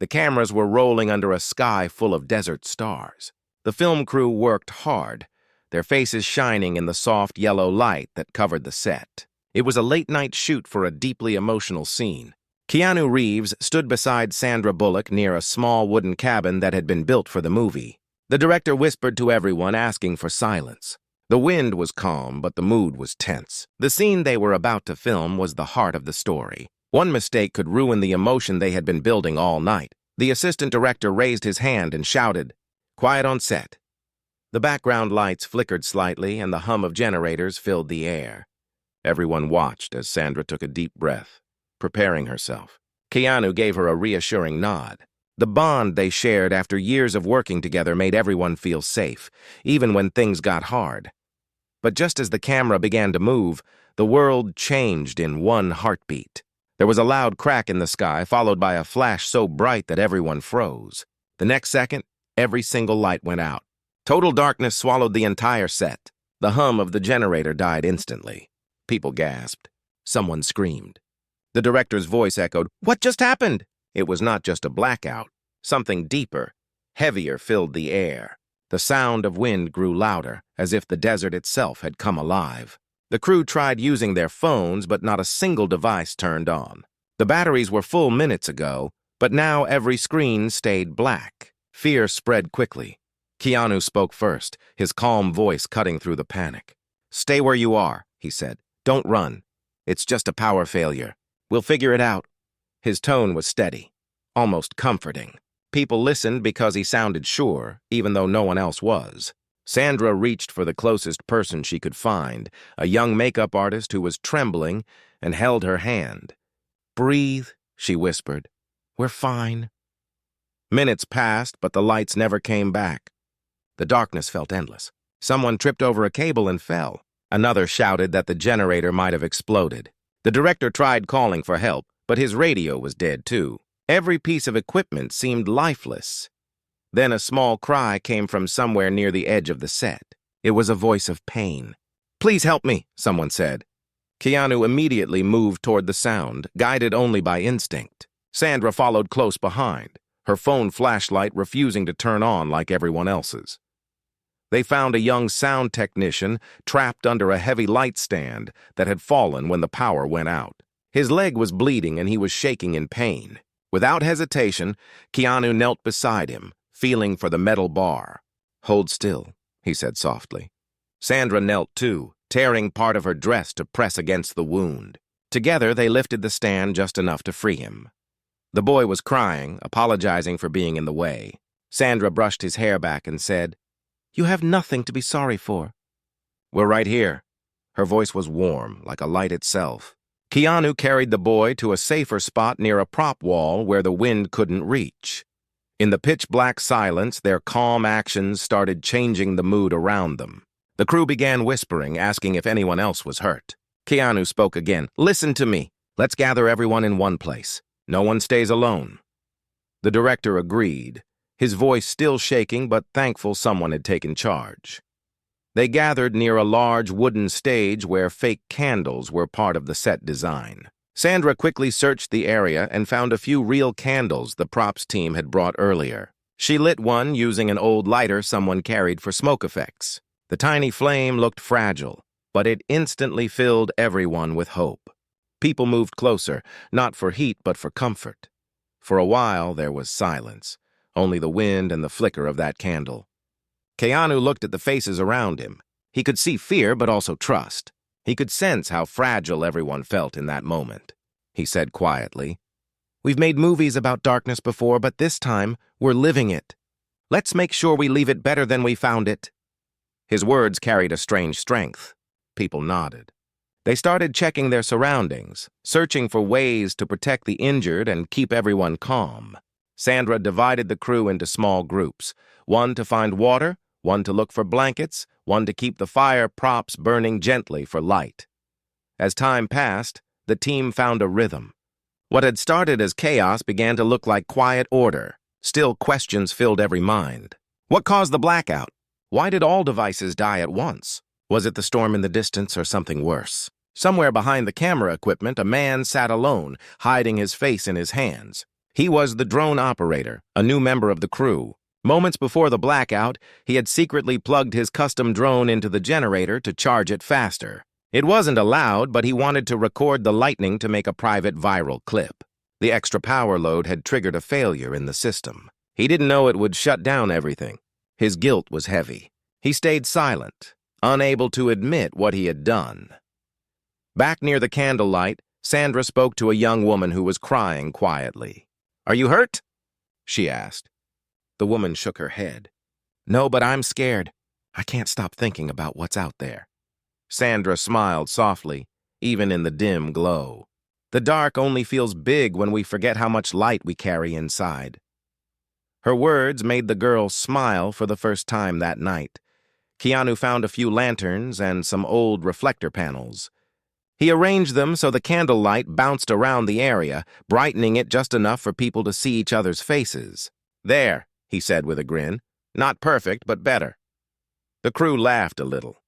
The cameras were rolling under a sky full of desert stars. The film crew worked hard, their faces shining in the soft yellow light that covered the set. It was a late-night shoot for a deeply emotional scene. Keanu Reeves stood beside Sandra Bullock near a small wooden cabin that had been built for the movie. The director whispered to everyone, asking for silence. The wind was calm, but the mood was tense. The scene they were about to film was the heart of the story. One mistake could ruin the emotion they had been building all night. The assistant director raised his hand and shouted, "Quiet on set." The background lights flickered slightly and the hum of generators filled the air. Everyone watched as Sandra took a deep breath, preparing herself. Keanu gave her a reassuring nod. The bond they shared after years of working together made everyone feel safe, even when things got hard. But just as the camera began to move, the world changed in one heartbeat. There was a loud crack in the sky, followed by a flash so bright that everyone froze. The next second, every single light went out. Total darkness swallowed the entire set. The hum of the generator died instantly. People gasped. Someone screamed. The director's voice echoed, "What just happened?" It was not just a blackout. Something deeper, heavier filled the air. The sound of wind grew louder, as if the desert itself had come alive. The crew tried using their phones, but not a single device turned on. The batteries were full minutes ago, but now every screen stayed black. Fear spread quickly. Keanu spoke first, his calm voice cutting through the panic. "Stay where you are," he said. "Don't run. It's just a power failure. We'll figure it out." His tone was steady, almost comforting. People listened because he sounded sure, even though no one else was. Sandra reached for the closest person she could find, a young makeup artist who was trembling, and held her hand. "Breathe," she whispered. "We're fine." Minutes passed, but the lights never came back. The darkness felt endless. Someone tripped over a cable and fell. Another shouted that the generator might have exploded. The director tried calling for help, but his radio was dead too. Every piece of equipment seemed lifeless. Then a small cry came from somewhere near the edge of the set. It was a voice of pain. "Please help me," someone said. Keanu immediately moved toward the sound, guided only by instinct. Sandra followed close behind, her phone flashlight refusing to turn on like everyone else's. They found a young sound technician trapped under a heavy light stand that had fallen when the power went out. His leg was bleeding and he was shaking in pain. Without hesitation, Keanu knelt beside him, feeling for the metal bar. "Hold still," he said softly. Sandra knelt too, tearing part of her dress to press against the wound. Together, they lifted the stand just enough to free him. The boy was crying, apologizing for being in the way. Sandra brushed his hair back and said, "You have nothing to be sorry for." "We're right here." Her voice was warm, like a light itself. Keanu carried the boy to a safer spot near a prop wall where the wind couldn't reach. In the pitch-black silence, their calm actions started changing the mood around them. The crew began whispering, asking if anyone else was hurt. Keanu spoke again. "Listen to me. Let's gather everyone in one place. No one stays alone." The director agreed, his voice still shaking but thankful someone had taken charge. They gathered near a large wooden stage where fake candles were part of the set design. Sandra quickly searched the area and found a few real candles the props team had brought earlier. She lit one using an old lighter someone carried for smoke effects. The tiny flame looked fragile, but it instantly filled everyone with hope. People moved closer, not for heat but for comfort. For a while there was silence, only the wind and the flicker of that candle. Keanu looked at the faces around him. He could see fear but also trust. He could sense how fragile everyone felt in that moment. He said quietly, "We've made movies about darkness before, but this time we're living it. Let's make sure we leave it better than we found it." His words carried a strange strength. People nodded. They started checking their surroundings, searching for ways to protect the injured and keep everyone calm. Sandra divided the crew into small groups, one to find water, one to look for blankets, one to keep the fire props burning gently for light. As time passed, the team found a rhythm. What had started as chaos began to look like quiet order. Still, questions filled every mind. What caused the blackout? Why did all devices die at once? Was it the storm in the distance or something worse? Somewhere behind the camera equipment, a man sat alone, hiding his face in his hands. He was the drone operator, a new member of the crew. Moments before the blackout, he had secretly plugged his custom drone into the generator to charge it faster. It wasn't allowed, but he wanted to record the lightning to make a private viral clip. The extra power load had triggered a failure in the system. He didn't know it would shut down everything. His guilt was heavy. He stayed silent, unable to admit what he had done. Back near the candlelight, Sandra spoke to a young woman who was crying quietly. "Are you hurt?" she asked. The woman shook her head. "No, but I'm scared. I can't stop thinking about what's out there." Sandra smiled softly, even in the dim glow. The dark only feels big when we forget how much light we carry inside. Her words made the girl smile for the first time that night. Keanu found a few lanterns and some old reflector panels. He arranged them so the candlelight bounced around the area, brightening it just enough for people to see each other's faces. "There," he said with a grin. "Not perfect, but better." The crew laughed a little.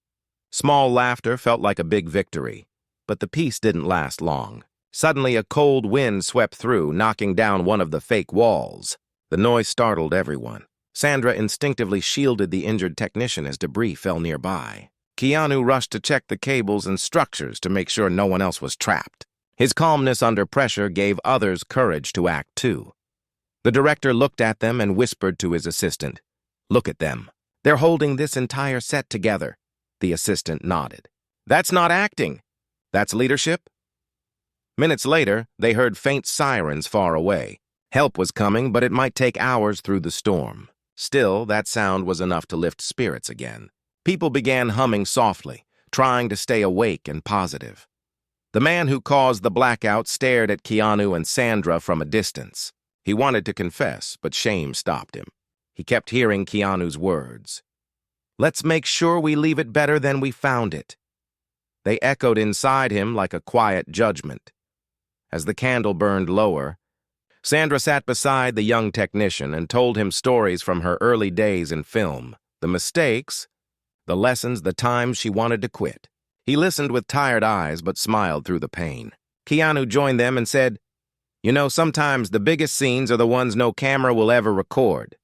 Small laughter felt like a big victory, but the peace didn't last long. Suddenly, a cold wind swept through, knocking down one of the fake walls. The noise startled everyone. Sandra instinctively shielded the injured technician as debris fell nearby. Keanu rushed to check the cables and structures to make sure no one else was trapped. His calmness under pressure gave others courage to act too. The director looked at them and whispered to his assistant, "Look at them. They're holding this entire set together." The assistant nodded. "That's not acting. That's leadership." Minutes later, they heard faint sirens far away. Help was coming, but it might take hours through the storm. Still, that sound was enough to lift spirits again. People began humming softly, trying to stay awake and positive. The man who caused the blackout stared at Keanu and Sandra from a distance. He wanted to confess, but shame stopped him. He kept hearing Keanu's words. "Let's make sure we leave it better than we found it." They echoed inside him like a quiet judgment. As the candle burned lower, Sandra sat beside the young technician and told him stories from her early days in film, the mistakes, the lessons, the times she wanted to quit. He listened with tired eyes but smiled through the pain. Keanu joined them and said, "You know, sometimes the biggest scenes are the ones no camera will ever record."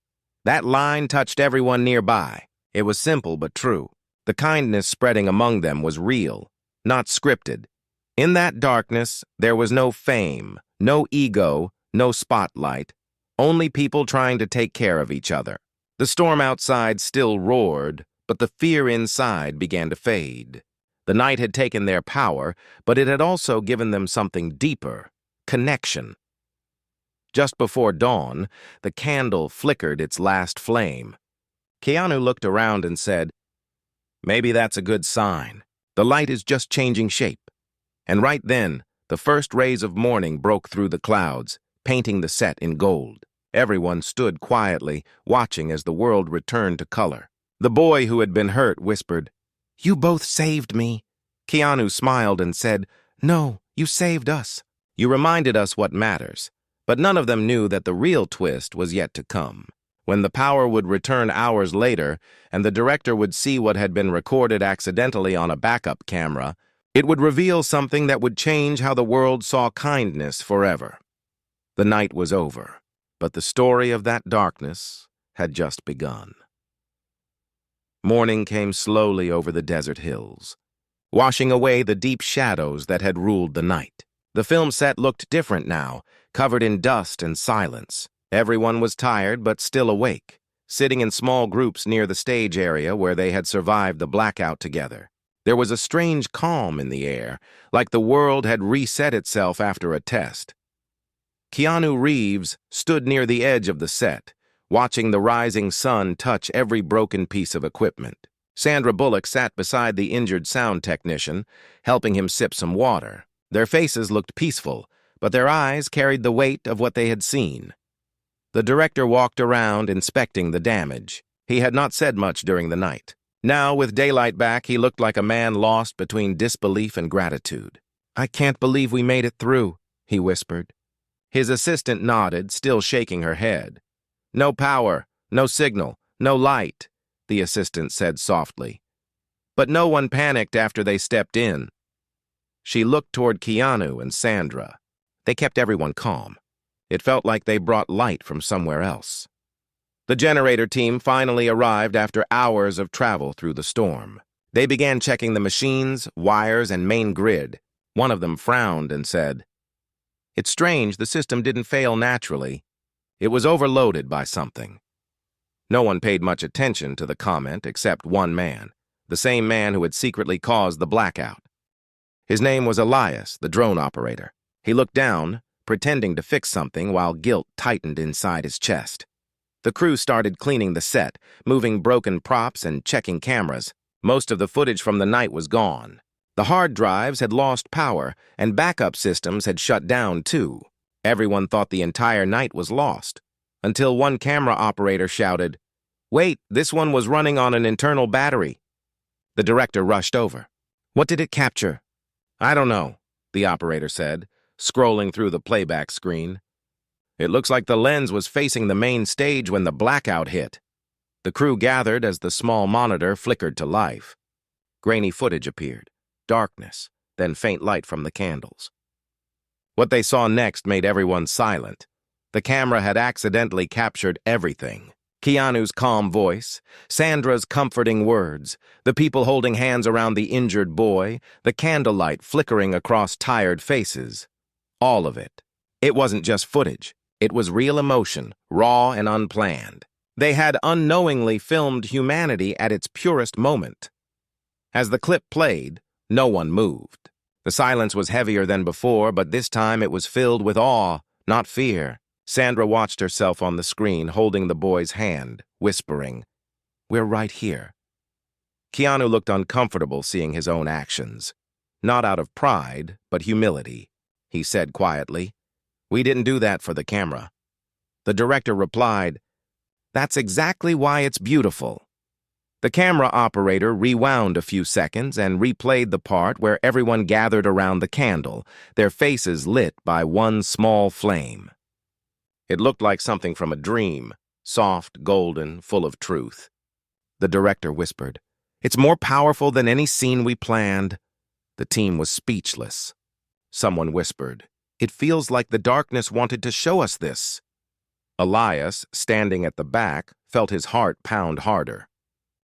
That line touched everyone nearby. It was simple but true. The kindness spreading among them was real, not scripted. In that darkness, there was no fame, no ego, no spotlight, only people trying to take care of each other. The storm outside still roared, but the fear inside began to fade. The night had taken their power, but it had also given them something deeper, connection. Just before dawn, the candle flickered its last flame. Keanu looked around and said, "Maybe that's a good sign. The light is just changing shape." And right then, the first rays of morning broke through the clouds, painting the set in gold. Everyone stood quietly, watching as the world returned to color. The boy who had been hurt whispered, "You both saved me." Keanu smiled and said, "No, you saved us. You reminded us what matters." But none of them knew that the real twist was yet to come. When the power would return hours later, and the director would see what had been recorded accidentally on a backup camera, it would reveal something that would change how the world saw kindness forever. The night was over, but the story of that darkness had just begun. Morning came slowly over the desert hills, washing away the deep shadows that had ruled the night. The film set looked different now, covered in dust and silence. Everyone was tired but still awake, sitting in small groups near the stage area where they had survived the blackout together. There was a strange calm in the air, like the world had reset itself after a test. Keanu Reeves stood near the edge of the set, watching the rising sun touch every broken piece of equipment. Sandra Bullock sat beside the injured sound technician, helping him sip some water. Their faces looked peaceful, but their eyes carried the weight of what they had seen. The director walked around, inspecting the damage. He had not said much during the night. Now, with daylight back, he looked like a man lost between disbelief and gratitude. "I can't believe we made it through," he whispered. His assistant nodded, still shaking her head. "No power, no signal, no light," the assistant said softly. But no one panicked after they stepped in. She looked toward Keanu and Sandra. They kept everyone calm. It felt like they brought light from somewhere else. The generator team finally arrived after hours of travel through the storm. They began checking the machines, wires, and main grid. One of them frowned and said, "It's strange the system didn't fail naturally. It was overloaded by something." No one paid much attention to the comment except one man, the same man who had secretly caused the blackout. His name was Elias, the drone operator. He looked down, pretending to fix something while guilt tightened inside his chest. The crew started cleaning the set, moving broken props and checking cameras. Most of the footage from the night was gone. The hard drives had lost power, and backup systems had shut down too. Everyone thought the entire night was lost, until one camera operator shouted, "Wait, this one was running on an internal battery." The director rushed over. "What did it capture?" "I don't know," the operator said, scrolling through the playback screen. "It looks like the lens was facing the main stage when the blackout hit." The crew gathered as the small monitor flickered to life. Grainy footage appeared, darkness, then faint light from the candles. What they saw next made everyone silent. The camera had accidentally captured everything. Keanu's calm voice, Sandra's comforting words, the people holding hands around the injured boy, the candlelight flickering across tired faces. All of it. It wasn't just footage. It was real emotion, raw and unplanned. They had unknowingly filmed humanity at its purest moment. As the clip played, no one moved. The silence was heavier than before, but this time it was filled with awe, not fear. Sandra watched herself on the screen, holding the boy's hand, whispering, "We're right here." Keanu looked uncomfortable seeing his own actions. Not out of pride, but humility. He said quietly, "We didn't do that for the camera." The director replied, "That's exactly why it's beautiful." The camera operator rewound a few seconds and replayed the part where everyone gathered around the candle, their faces lit by one small flame. It looked like something from a dream, soft, golden, full of truth. The director whispered, "It's more powerful than any scene we planned." The team was speechless. Someone whispered, "It feels like the darkness wanted to show us this." Elias, standing at the back, felt his heart pound harder.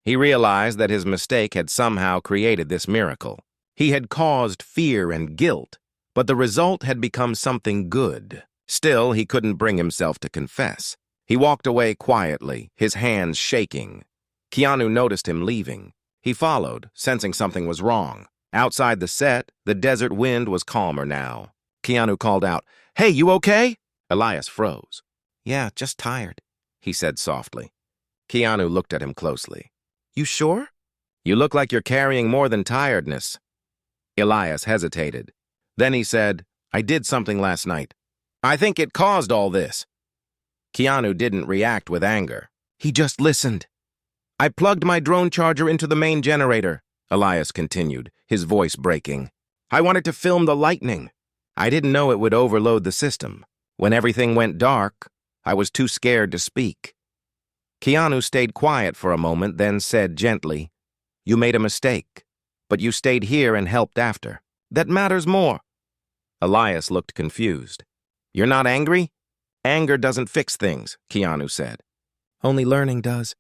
He realized that his mistake had somehow created this miracle. He had caused fear and guilt, but the result had become something good. Still, he couldn't bring himself to confess. He walked away quietly, his hands shaking. Keanu noticed him leaving. He followed, sensing something was wrong. Outside the set, the desert wind was calmer now. Keanu called out, "Hey, you okay?" Elias froze. "Yeah, just tired," he said softly. Keanu looked at him closely. "You sure? You look like you're carrying more than tiredness." Elias hesitated. Then he said, "I did something last night. I think it caused all this." Keanu didn't react with anger. He just listened. "I plugged my drone charger into the main generator," Elias continued, his voice breaking. "I wanted to film the lightning. I didn't know it would overload the system. When everything went dark, I was too scared to speak." Keanu stayed quiet for a moment, then said gently, "You made a mistake, but you stayed here and helped after. That matters more." Elias looked confused. "You're not angry?" "Anger doesn't fix things," Keanu said. "Only learning does."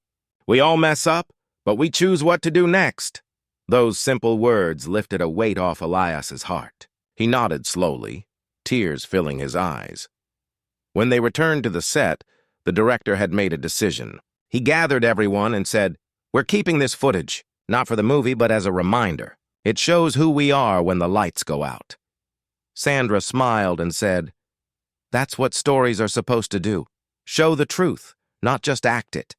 "We all mess up, but we choose what to do next." Those simple words lifted a weight off Elias's heart. He nodded slowly, tears filling his eyes. When they returned to the set, the director had made a decision. He gathered everyone and said, "We're keeping this footage, not for the movie, but as a reminder. It shows who we are when the lights go out." Sandra smiled and said, "That's what stories are supposed to do. Show the truth, not just act it."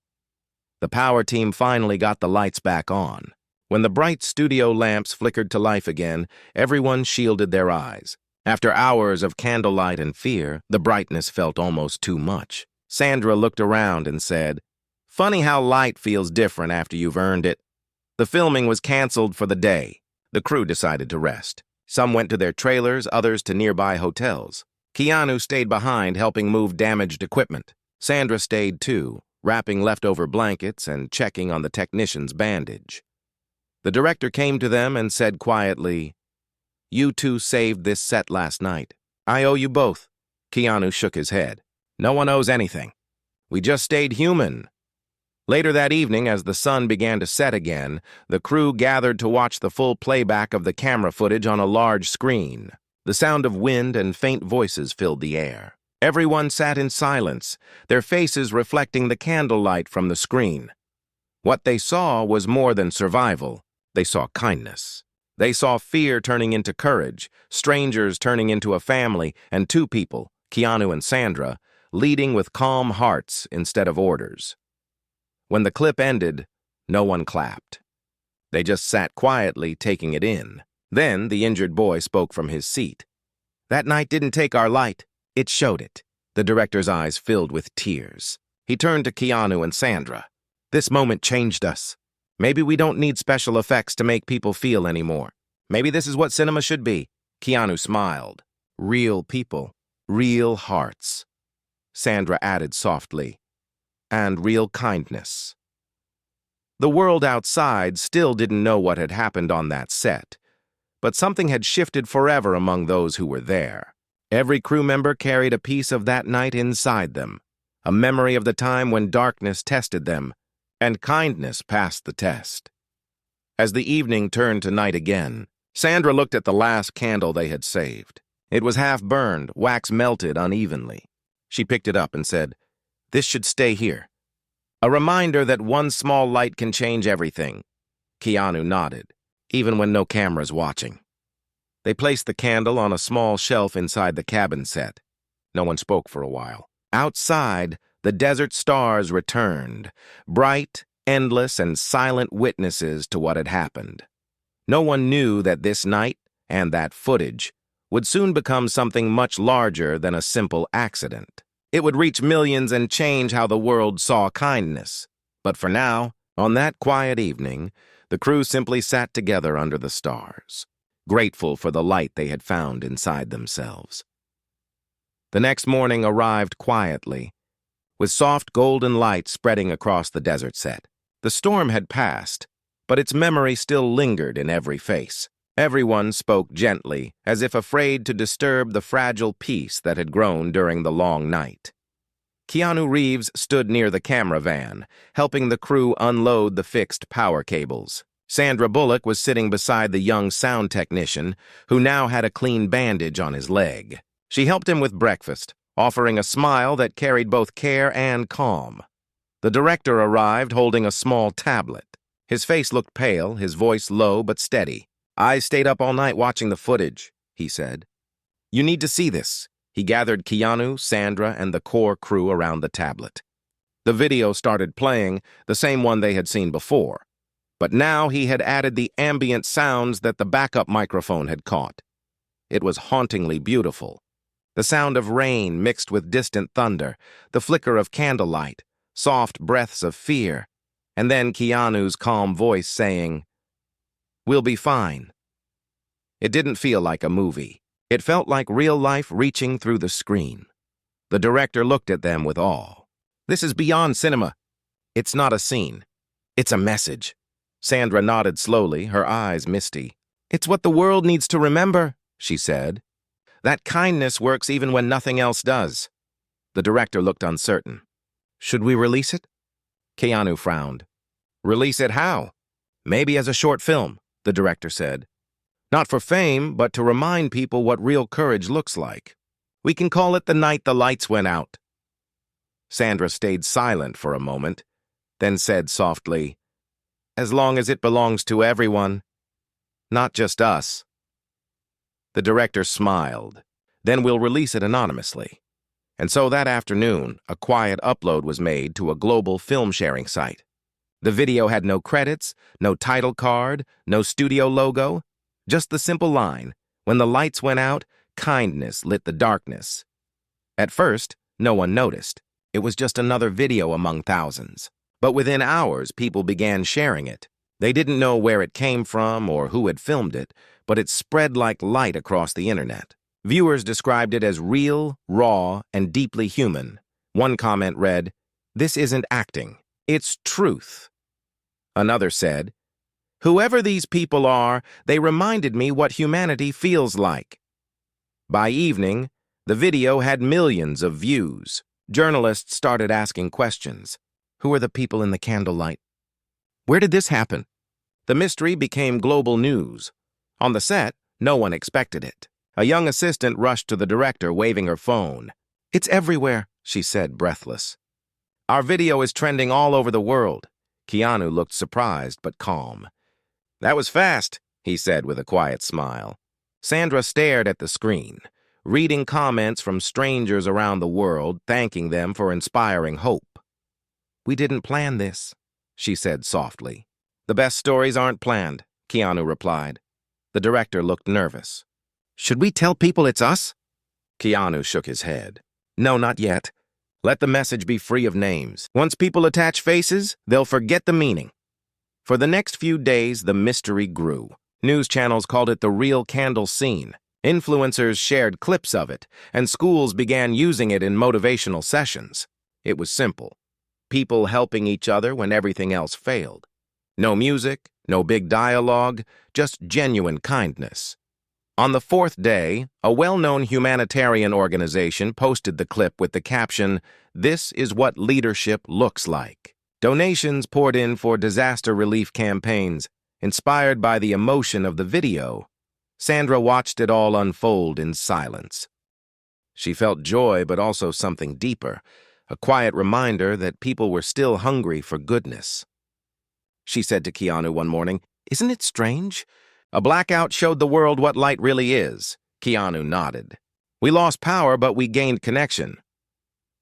The power team finally got the lights back on. When the bright studio lamps flickered to life again, everyone shielded their eyes. After hours of candlelight and fear, the brightness felt almost too much. Sandra looked around and said, "Funny how light feels different after you've earned it." The filming was canceled for the day. The crew decided to rest. Some went to their trailers, others to nearby hotels. Keanu stayed behind, helping move damaged equipment. Sandra stayed too, wrapping leftover blankets and checking on the technician's bandage. The director came to them and said quietly, "You two saved this set last night. I owe you both." Keanu shook his head. No one owes anything. We just stayed human. Later that evening, as the sun began to set again, the crew gathered to watch the full playback of the camera footage on a large screen. The sound of wind and faint voices filled the air. Everyone sat in silence, their faces reflecting the candlelight from the screen. What they saw was more than survival. They saw kindness. They saw fear turning into courage, strangers turning into a family, and two people, Keanu and Sandra, leading with calm hearts instead of orders. When the clip ended, no one clapped. They just sat quietly, taking it in. Then the injured boy spoke from his seat. That night didn't take our light. It showed it. The director's eyes filled with tears. He turned to Keanu and Sandra. This moment changed us. Maybe we don't need special effects to make people feel anymore. Maybe this is what cinema should be. Keanu smiled. Real people. Real hearts. Sandra added softly. And real kindness. The world outside still didn't know what had happened on that set, but something had shifted forever among those who were there. Every crew member carried a piece of that night inside them, a memory of the time when darkness tested them, and kindness passed the test. As the evening turned to night again, Sandra looked at the last candle they had saved. It was half burned, wax melted unevenly. She picked it up and said, "This should stay here. A reminder that one small light can change everything." Keanu nodded, even when no camera's watching. They placed the candle on a small shelf inside the cabin set. No one spoke for a while. Outside, the desert stars returned, bright, endless, and silent witnesses to what had happened. No one knew that this night and that footage would soon become something much larger than a simple accident. It would reach millions and change how the world saw kindness. But for now, on that quiet evening, the crew simply sat together under the stars, grateful for the light they had found inside themselves. The next morning arrived quietly, with soft golden light spreading across the desert set. The storm had passed, but its memory still lingered in every face. Everyone spoke gently, as if afraid to disturb the fragile peace that had grown during the long night. Keanu Reeves stood near the camera van, helping the crew unload the fixed power cables. Sandra Bullock was sitting beside the young sound technician, who now had a clean bandage on his leg. She helped him with breakfast, offering a smile that carried both care and calm. The director arrived holding a small tablet. His face looked pale, his voice low but steady. "I stayed up all night watching the footage," he said. "You need to see this." He gathered Keanu, Sandra, and the core crew around the tablet. The video started playing, the same one they had seen before. But now he had added the ambient sounds that the backup microphone had caught. It was hauntingly beautiful. The sound of rain mixed with distant thunder, the flicker of candlelight, soft breaths of fear, and then Keanu's calm voice saying, "We'll be fine." It didn't feel like a movie. It felt like real life reaching through the screen. The director looked at them with awe. "This is beyond cinema. It's not a scene. It's a message." Sandra nodded slowly, her eyes misty. "It's what the world needs to remember," she said. "That kindness works even when nothing else does." The director looked uncertain. "Should we release it?" Keanu frowned. "Release it how?" "Maybe as a short film," the director said. "Not for fame, but to remind people what real courage looks like. We can call it The Night the Lights Went Out." Sandra stayed silent for a moment, then said softly, "As long as it belongs to everyone, not just us." The director smiled. "Then we'll release it anonymously." And so that afternoon, a quiet upload was made to a global film-sharing site. The video had no credits, no title card, no studio logo, just the simple line, "When the lights went out, kindness lit the darkness." At first, no one noticed. It was just another video among thousands. But within hours, people began sharing it. They didn't know where it came from or who had filmed it, but it spread like light across the internet. Viewers described it as real, raw, and deeply human. One comment read, "This isn't acting, it's truth." Another said, "Whoever these people are, they reminded me what humanity feels like." By evening, The video had millions of views. Journalists started asking questions. Who are the people in the candlelight? Where did this happen? The mystery became global news. On the set, no one expected it. A young assistant rushed to the director, waving her phone. "It's everywhere," she said, breathless. "Our video is trending all over the world." Keanu looked surprised but calm. "That was fast," he said with a quiet smile. Sandra stared at the screen, reading comments from strangers around the world, thanking them for inspiring hope. "We didn't plan this," she said softly. "The best stories aren't planned," Keanu replied. The director looked nervous. "Should we tell people it's us?" Keanu shook his head. "No, not yet. Let the message be free of names. Once people attach faces, they'll forget the meaning." For the next few days, the mystery grew. News channels called it the real candle scene. Influencers shared clips of it, and schools began using it in motivational sessions. It was simple. People helping each other when everything else failed. No music, no big dialogue, just genuine kindness. On the fourth day, a well-known humanitarian organization posted the clip with the caption, "This is what leadership looks like." Donations poured in for disaster relief campaigns. Inspired by the emotion of the video, Sandra watched it all unfold in silence. She felt joy, but also something deeper, a quiet reminder that people were still hungry for goodness. She said to Keanu one morning, "Isn't it strange? A blackout showed the world what light really is." Keanu nodded. "We lost power, but we gained connection."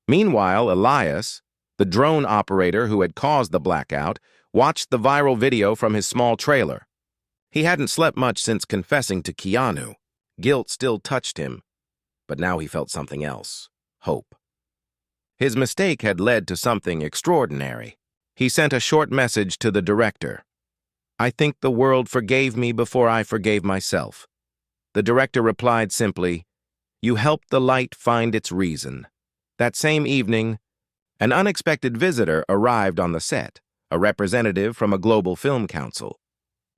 Meanwhile, Elias, the drone operator who had caused the blackout, watched the viral video from his small trailer. He hadn't slept much since confessing to Keanu. Guilt still touched him, but now he felt something else: hope. His mistake had led to something extraordinary. He sent a short message to the director. "I think the world forgave me before I forgave myself." The director replied simply, "You helped the light find its reason." That same evening, an unexpected visitor arrived on the set, a representative from a global film council.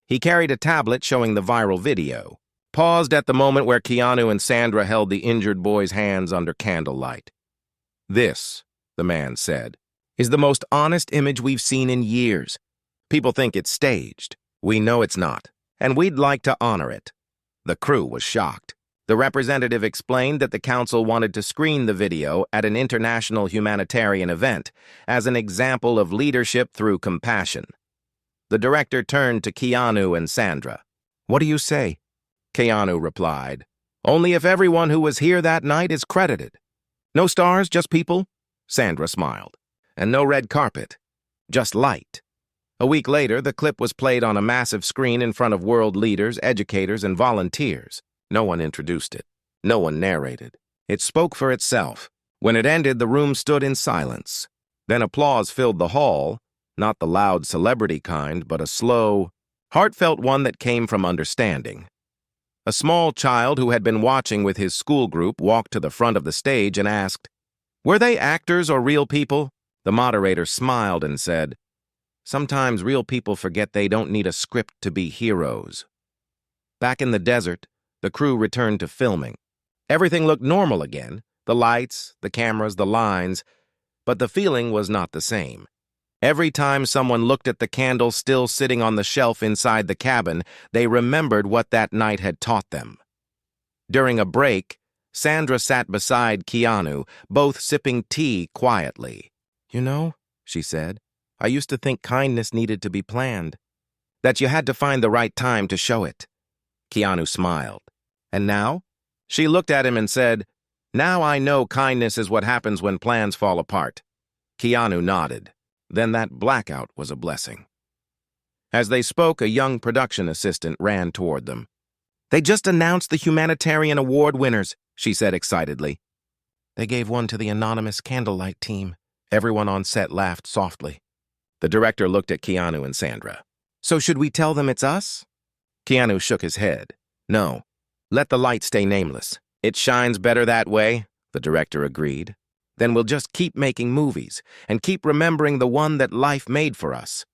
He carried a tablet showing the viral video, paused at the moment where Keanu and Sandra held the injured boy's hands under candlelight. "This," the man said, "is the most honest image we've seen in years. People think it's staged. We know it's not, and we'd like to honor it." The crew was shocked. The representative explained that the council wanted to screen the video at an international humanitarian event as an example of leadership through compassion. The director turned to Keanu and Sandra. "What do you say?" Keanu replied, "Only if everyone who was here that night is credited." "No stars, just people?" Sandra smiled. "And no red carpet, just light." A week later, the clip was played on a massive screen in front of world leaders, educators, and volunteers. No one introduced it. No one narrated. It spoke for itself. When it ended, the room stood in silence. Then applause filled the hall, not the loud celebrity kind, but a slow, heartfelt one that came from understanding. A small child who had been watching with his school group walked to the front of the stage and asked, "Were they actors or real people?" The moderator smiled and said, "Sometimes real people forget they don't need a script to be heroes." Back in the desert, the crew returned to filming. Everything looked normal again, the lights, the cameras, the lines, but the feeling was not the same. Every time someone looked at the candle still sitting on the shelf inside the cabin, they remembered what that night had taught them. During a break, Sandra sat beside Keanu, both sipping tea quietly. "You know," she said, "I used to think kindness needed to be planned, that you had to find the right time to show it." Keanu smiled. "And now?" She looked at him and said, "Now I know kindness is what happens when plans fall apart." Keanu nodded. Then that blackout was a blessing. As they spoke, a young production assistant ran toward them. "They just announced the humanitarian award winners," she said excitedly. "They gave one to the anonymous candlelight team." Everyone on set laughed softly. The director looked at Keanu and Sandra. "So should we tell them it's us?" Keanu shook his head. "No. Let the light stay nameless. It shines better that way," the director agreed. "Then we'll just keep making movies and keep remembering the one that life made for us."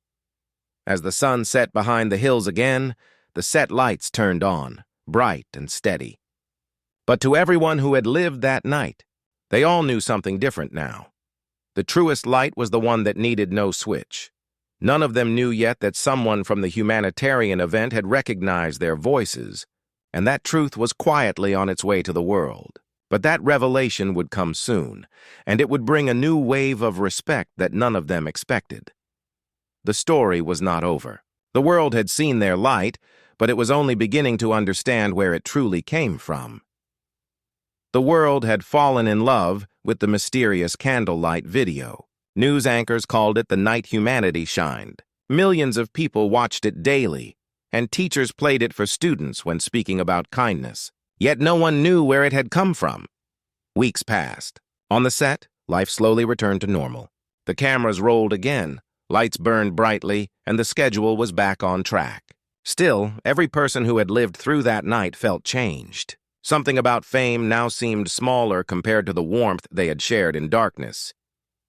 As the sun set behind the hills again, the set lights turned on, bright and steady. But to everyone who had lived that night, they all knew something different now. The truest light was the one that needed no switch. None of them knew yet that someone from the humanitarian event had recognized their voices, and that truth was quietly on its way to the world. But that revelation would come soon, and it would bring a new wave of respect that none of them expected. The story was not over. The world had seen their light, but it was only beginning to understand where it truly came from. The world had fallen in love with the mysterious candlelight video. News anchors called it the night humanity shined. Millions of people watched it daily, and teachers played it for students when speaking about kindness. Yet no one knew where it had come from. Weeks passed. On the set, life slowly returned to normal. The cameras rolled again, lights burned brightly, and the schedule was back on track. Still, every person who had lived through that night felt changed. Something about fame now seemed smaller compared to the warmth they had shared in darkness.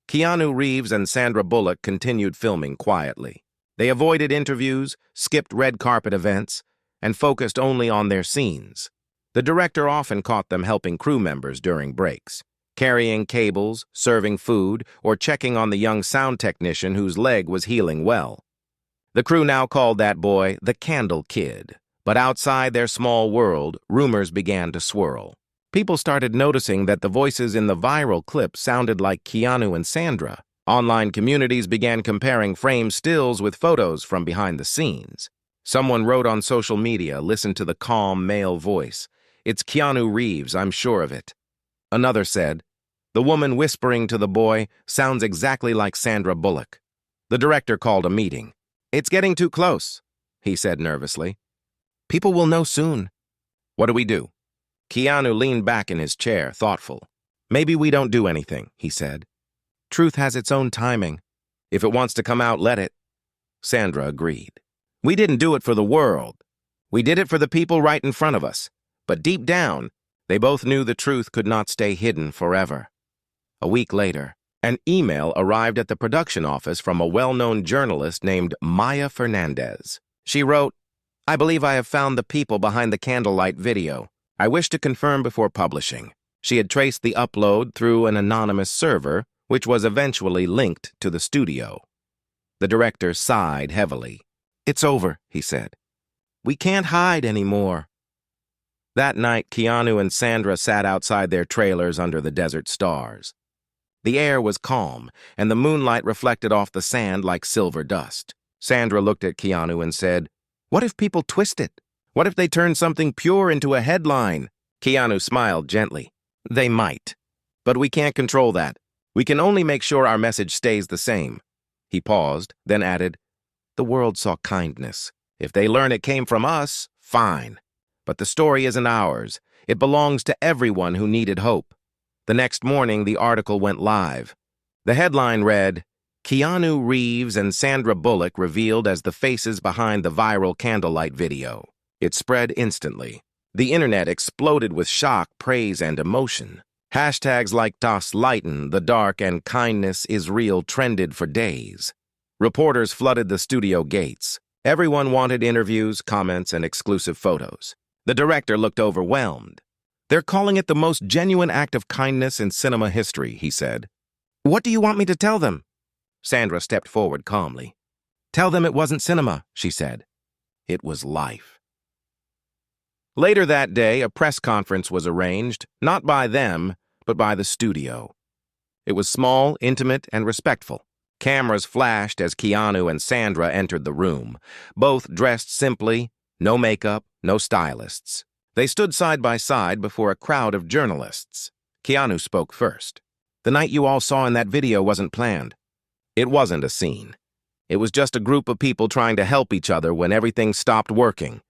Keanu Reeves and Sandra Bullock continued filming quietly. They avoided interviews, skipped red carpet events, and focused only on their scenes. The director often caught them helping crew members during breaks, carrying cables, serving food, or checking on the young sound technician whose leg was healing well. The crew now called that boy the Candle Kid. But outside their small world, rumors began to swirl. People started noticing that the voices in the viral clip sounded like Keanu and Sandra. Online communities began comparing framed stills with photos from behind the scenes. Someone wrote on social media, "Listen to the calm male voice. It's Keanu Reeves, I'm sure of it." Another said, "The woman whispering to the boy sounds exactly like Sandra Bullock." The director called a meeting. "It's getting too close," he said nervously. "People will know soon." "What do we do?" Keanu leaned back in his chair, thoughtful. "Maybe we don't do anything," he said. "Truth has its own timing. If it wants to come out, let it." Sandra agreed. "We didn't do it for the world. We did it for the people right in front of us. But deep down, they both knew the truth could not stay hidden forever." A week later, an email arrived at the production office from a well-known journalist named Maya Fernandez. She wrote, "I believe I have found the people behind the candlelight video. I wish to confirm before publishing." She had traced the upload through an anonymous server, which was eventually linked to the studio. The director sighed heavily. "It's over," he said. "We can't hide anymore." That night, Keanu and Sandra sat outside their trailers under the desert stars. The air was calm, and the moonlight reflected off the sand like silver dust. Sandra looked at Keanu and said, "What if people twist it? What if they turn something pure into a headline?" Keanu smiled gently. "They might. But we can't control that. We can only make sure our message stays the same." He paused, then added, "The world saw kindness. If they learn it came from us, fine. But the story isn't ours. It belongs to everyone who needed hope." The next morning, the article went live. The headline read, "Keanu Reeves and Sandra Bullock revealed as the faces behind the viral candlelight video." It spread instantly. The internet exploded with shock, praise, and emotion. Hashtags like "Das Lighten," "The Dark," and "Kindness is Real" trended for days. Reporters flooded the studio gates. Everyone wanted interviews, comments, and exclusive photos. The director looked overwhelmed. "They're calling it the most genuine act of kindness in cinema history," he said. "What do you want me to tell them?" Sandra stepped forward calmly. "Tell them it wasn't cinema," she said. It was life. Later that day, a press conference was arranged, not by them, but by the studio. It was small, intimate, and respectful. Cameras flashed as Keanu and Sandra entered the room, both dressed simply, no makeup, no stylists. They stood side by side before a crowd of journalists. Keanu spoke first. "The night you all saw in that video wasn't planned." It wasn't a scene. It was just a group of people trying to help each other when everything stopped working.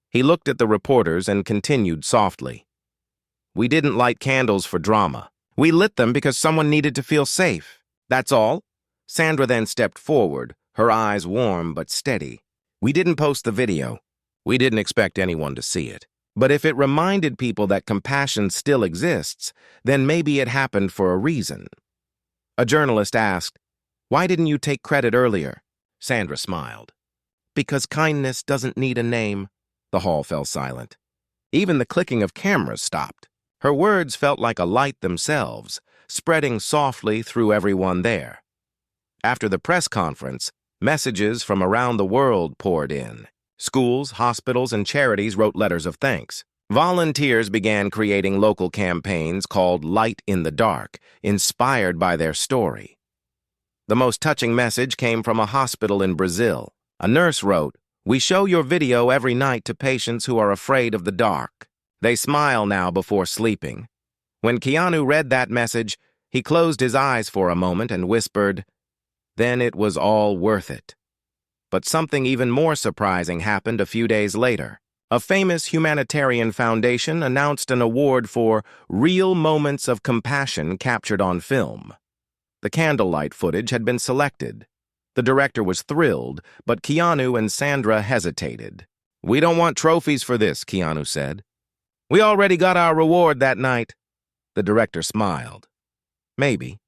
He looked at the reporters and continued softly. "We didn't light candles for drama. We lit them because someone needed to feel safe. That's all." Sandra then stepped forward, her eyes warm but steady. "We didn't post the video. We didn't expect anyone to see it. But if it reminded people that compassion still exists, then maybe it happened for a reason." A journalist asked, "Why didn't you take credit earlier?" Sandra smiled. "Because kindness doesn't need a name." The hall fell silent. Even the clicking of cameras stopped. Her words felt like a light themselves, spreading softly through everyone there. After the press conference, messages from around the world poured in. Schools, hospitals, and charities wrote letters of thanks. Volunteers began creating local campaigns called Light in the Dark, inspired by their story. The most touching message came from a hospital in Brazil. A nurse wrote, "We show your video every night to patients who are afraid of the dark. They smile now before sleeping." When Keanu read that message, he closed his eyes for a moment and whispered, "Then it was all worth it." But something even more surprising happened a few days later. A famous humanitarian foundation announced an award for real moments of compassion captured on film. The candlelight footage had been selected. The director was thrilled, but Keanu and Sandra hesitated. "We don't want trophies for this," Keanu said. "We already got our reward that night." The director smiled. "Maybe.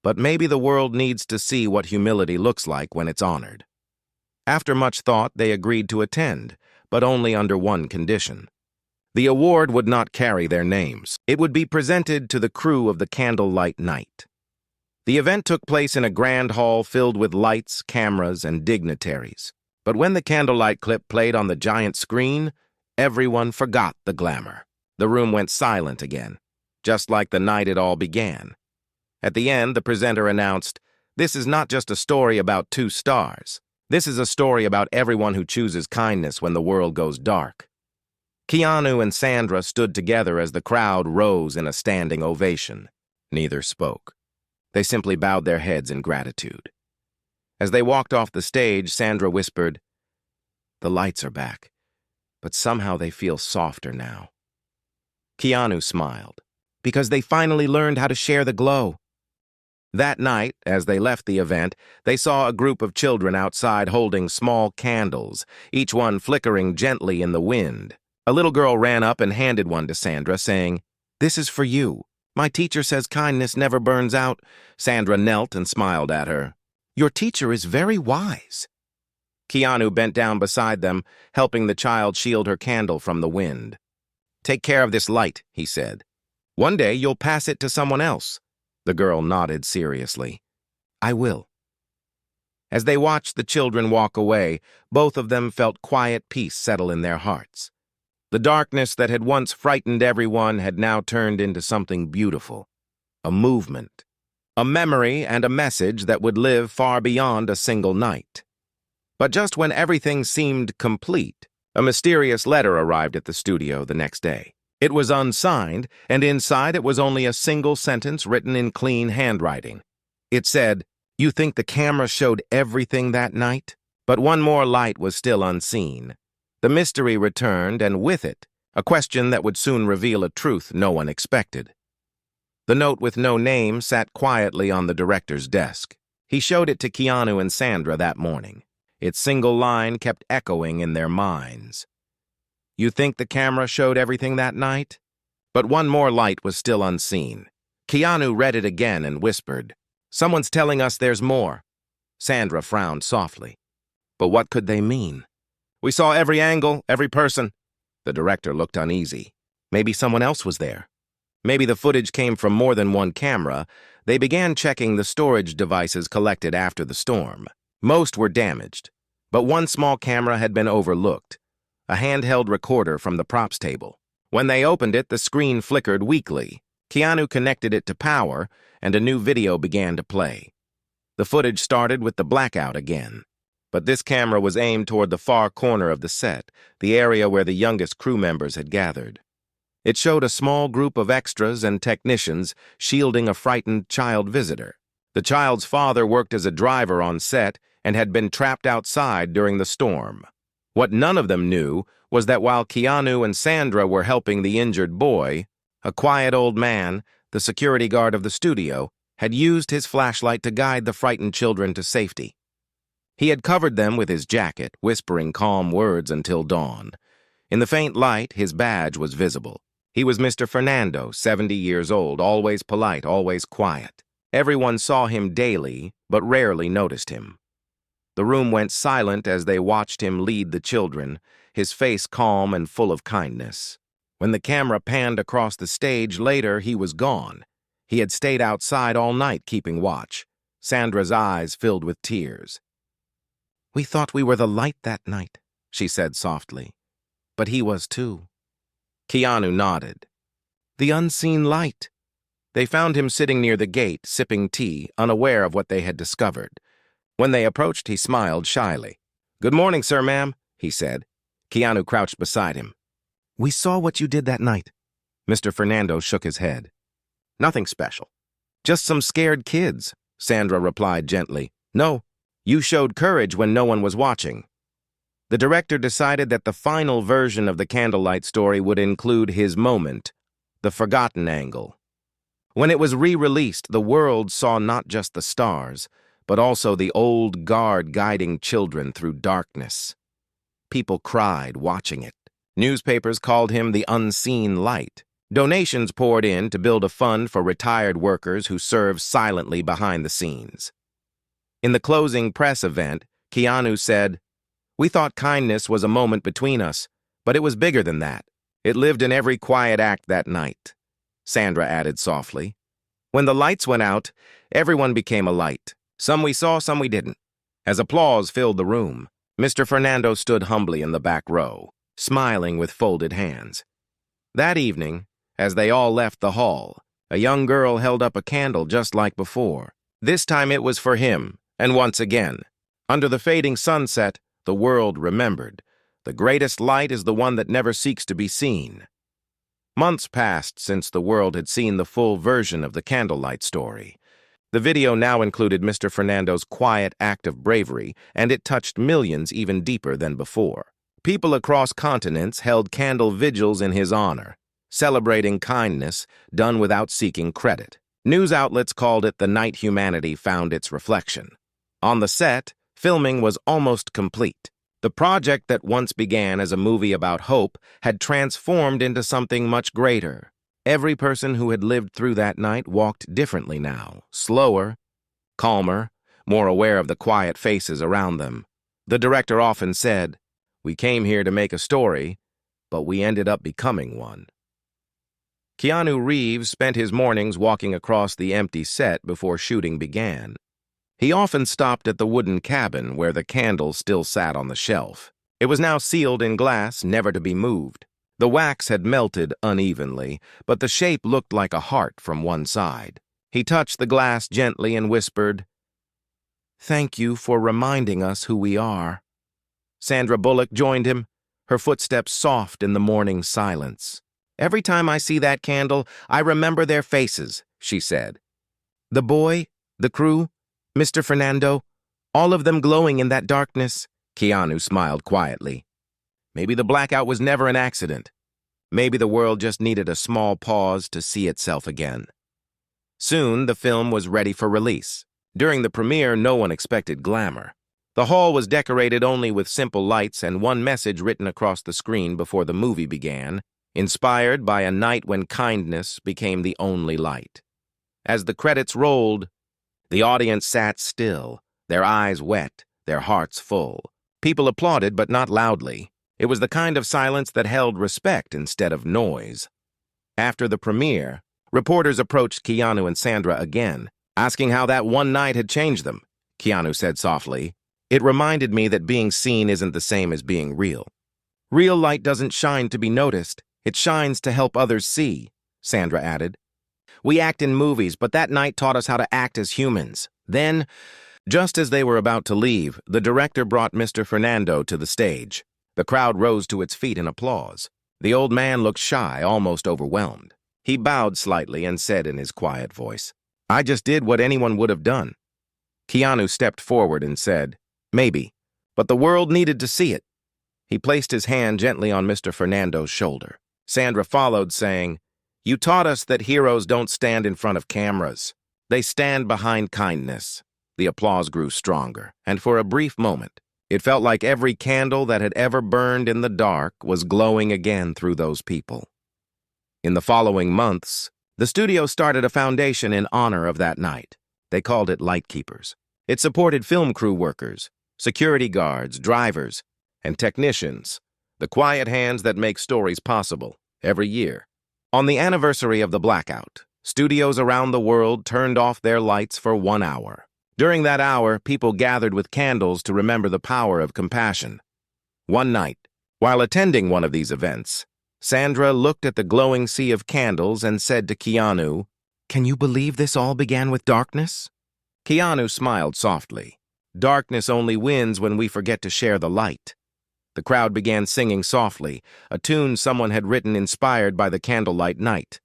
But maybe the world needs to see what humility looks like when it's honored." After much thought, they agreed to attend, but only under one condition. The award would not carry their names. It would be presented to the crew of the Candlelight Night. The event took place in a grand hall filled with lights, cameras, and dignitaries. But when the candlelight clip played on the giant screen, everyone forgot the glamour. The room went silent again, just like the night it all began. At the end, the presenter announced, "This is not just a story about two stars. This is a story about everyone who chooses kindness when the world goes dark." Keanu and Sandra stood together as the crowd rose in a standing ovation. Neither spoke. They simply bowed their heads in gratitude. As they walked off the stage, Sandra whispered, "The lights are back, but somehow they feel softer now." Keanu smiled, "Because they finally learned how to share the glow." That night, as they left the event, they saw a group of children outside holding small candles, each one flickering gently in the wind. A little girl ran up and handed one to Sandra, saying, "This is for you. My teacher says kindness never burns out." Sandra knelt and smiled at her. "Your teacher is very wise." Keanu bent down beside them, helping the child shield her candle from the wind. "Take care of this light," he said. "One day you'll pass it to someone else." The girl nodded seriously. "I will." As they watched the children walk away, both of them felt quiet peace settle in their hearts. The darkness that had once frightened everyone had now turned into something beautiful, a movement, a memory and a message that would live far beyond a single night. But just when everything seemed complete, a mysterious letter arrived at the studio the next day. It was unsigned, and inside it was only a single sentence written in clean handwriting. It said, "You think the camera showed everything that night?" But one more light was still unseen. The mystery returned, and with it, a question that would soon reveal a truth no one expected. The note with no name sat quietly on the director's desk. He showed it to Keanu and Sandra that morning. Its single line kept echoing in their minds. "You think the camera showed everything that night?" But one more light was still unseen. Keanu read it again and whispered, "Someone's telling us there's more." Sandra frowned softly. But what could they mean? "We saw every angle, every person." The director looked uneasy. Maybe someone else was there. Maybe the footage came from more than one camera. They began checking the storage devices collected after the storm. Most were damaged, but one small camera had been overlooked, a handheld recorder from the props table. When they opened it, the screen flickered weakly. Keanu connected it to power, and a new video began to play. The footage started with the blackout again. But this camera was aimed toward the far corner of the set, the area where the youngest crew members had gathered. It showed a small group of extras and technicians shielding a frightened child visitor. The child's father worked as a driver on set and had been trapped outside during the storm. What none of them knew was that while Keanu and Sandra were helping the injured boy, a quiet old man, the security guard of the studio, had used his flashlight to guide the frightened children to safety. He had covered them with his jacket, whispering calm words until dawn. In the faint light, his badge was visible. He was Mr. Fernando, 70 years old, always polite, always quiet. Everyone saw him daily, but rarely noticed him. The room went silent as they watched him lead the children, his face calm and full of kindness. When the camera panned across the stage later, he was gone. He had stayed outside all night keeping watch. Sandra's eyes filled with tears. "We thought we were the light that night," she said softly. "But he was too." Keanu nodded. "The unseen light." They found him sitting near the gate, sipping tea, unaware of what they had discovered. When they approached, he smiled shyly. "Good morning, sir, ma'am," he said. Keanu crouched beside him. "We saw what you did that night." Mr. Fernando shook his head. "Nothing special. Just some scared kids," Sandra replied gently. "No, you showed courage when no one was watching." The director decided that the final version of the candlelight story would include his moment, the forgotten angle. When it was re-released, the world saw not just the stars, but also the old guard guiding children through darkness. People cried watching it. Newspapers called him the unseen light. Donations poured in to build a fund for retired workers who serve silently behind the scenes. In the closing press event, Keanu said, "We thought kindness was a moment between us, but it was bigger than that. It lived in every quiet act that night." Sandra added softly, "When the lights went out, everyone became a light. Some we saw, some we didn't." As applause filled the room, Mr. Fernando stood humbly in the back row, smiling with folded hands. That evening, as they all left the hall, a young girl held up a candle just like before. This time it was for him, and once again, under the fading sunset, the world remembered. The greatest light is the one that never seeks to be seen. Months passed since the world had seen the full version of the candlelight story. The video now included Mr. Fernando's quiet act of bravery, and it touched millions even deeper than before. People across continents held candle vigils in his honor, celebrating kindness done without seeking credit. News outlets called it the night humanity found its reflection. On the set, filming was almost complete. The project that once began as a movie about hope had transformed into something much greater. Every person who had lived through that night walked differently now, slower, calmer, more aware of the quiet faces around them. The director often said, "We came here to make a story, but we ended up becoming one." Keanu Reeves spent his mornings walking across the empty set before shooting began. He often stopped at the wooden cabin where the candle still sat on the shelf. It was now sealed in glass, never to be moved. The wax had melted unevenly, but the shape looked like a heart from one side. He touched the glass gently and whispered, "Thank you for reminding us who we are." Sandra Bullock joined him, her footsteps soft in the morning silence. "Every time I see that candle, I remember their faces," she said. "The boy, the crew, Mr. Fernando, all of them glowing in that darkness." Keanu smiled quietly. Maybe the blackout was never an accident. Maybe the world just needed a small pause to see itself again. Soon, the film was ready for release. During the premiere, no one expected glamour. The hall was decorated only with simple lights and one message written across the screen before the movie began, inspired by a night when kindness became the only light. As the credits rolled, the audience sat still, their eyes wet, their hearts full. People applauded, but not loudly. It was the kind of silence that held respect instead of noise. After the premiere, reporters approached Keanu and Sandra again, asking how that one night had changed them. Keanu said softly, "It reminded me that being seen isn't the same as being real. Real light doesn't shine to be noticed. It shines to help others see," Sandra added. "We act in movies, but that night taught us how to act as humans." Then, just as they were about to leave, the director brought Mr. Fernando to the stage. The crowd rose to its feet in applause. The old man looked shy, almost overwhelmed. He bowed slightly and said in his quiet voice, "I just did what anyone would have done." Keanu stepped forward and said, "Maybe, but the world needed to see it." He placed his hand gently on Mr. Fernando's shoulder. Sandra followed, saying, "You taught us that heroes don't stand in front of cameras. They stand behind kindness." The applause grew stronger, and for a brief moment, it felt like every candle that had ever burned in the dark was glowing again through those people. In the following months, the studio started a foundation in honor of that night. They called it Lightkeepers. It supported film crew workers, security guards, drivers, and technicians, the quiet hands that make stories possible. every year. On the anniversary of the blackout, studios around the world turned off their lights for 1 hour. During that hour, people gathered with candles to remember the power of compassion. One night, while attending one of these events, Sandra looked at the glowing sea of candles and said to Keanu, "Can you believe this all began with darkness?" Keanu smiled softly. Darkness only wins when we forget to share the light. The crowd began singing softly, a tune someone had written inspired by the candlelight night.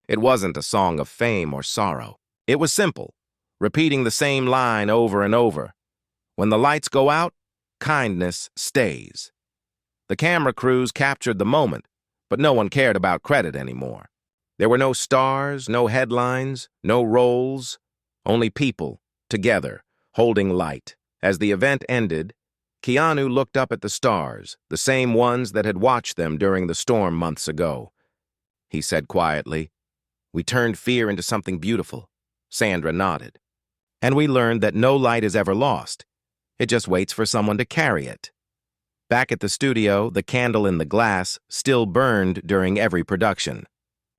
It wasn't a song of fame or sorrow. It was simple, repeating the same line over and over. When the lights go out, kindness stays. The camera crews captured the moment, but no one cared about credit anymore. There were no stars, no headlines, no roles, only people, together, holding light. As the event ended, Keanu looked up at the stars, the same ones that had watched them during the storm months ago. He said quietly, "We turned fear into something beautiful." Sandra nodded. "And we learned that no light is ever lost. It just waits for someone to carry it." Back at the studio, the candle in the glass still burned during every production.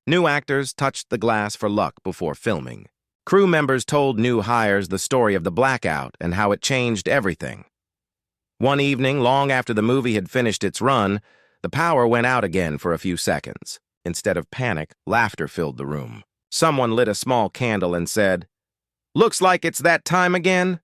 New actors touched the glass for luck before filming. Crew members told new hires the story of the blackout and how it changed everything. One evening, long after the movie had finished its run, the power went out again for a few seconds. Instead of panic, laughter filled the room. Someone lit a small candle and said, "Looks like it's that time again."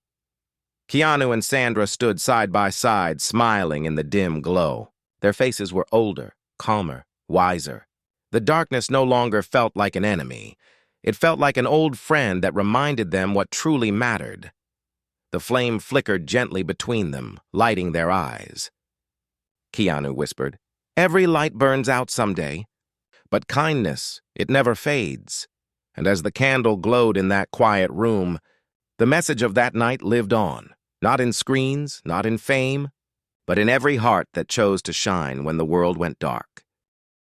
Keanu and Sandra stood side by side, smiling in the dim glow. Their faces were older, calmer, wiser. The darkness no longer felt like an enemy. It felt like an old friend that reminded them what truly mattered. The flame flickered gently between them, lighting their eyes. Keanu whispered, "Every light burns out someday. But kindness, it never fades." And as the candle glowed in that quiet room, the message of that night lived on, not in screens, not in fame, but in every heart that chose to shine when the world went dark.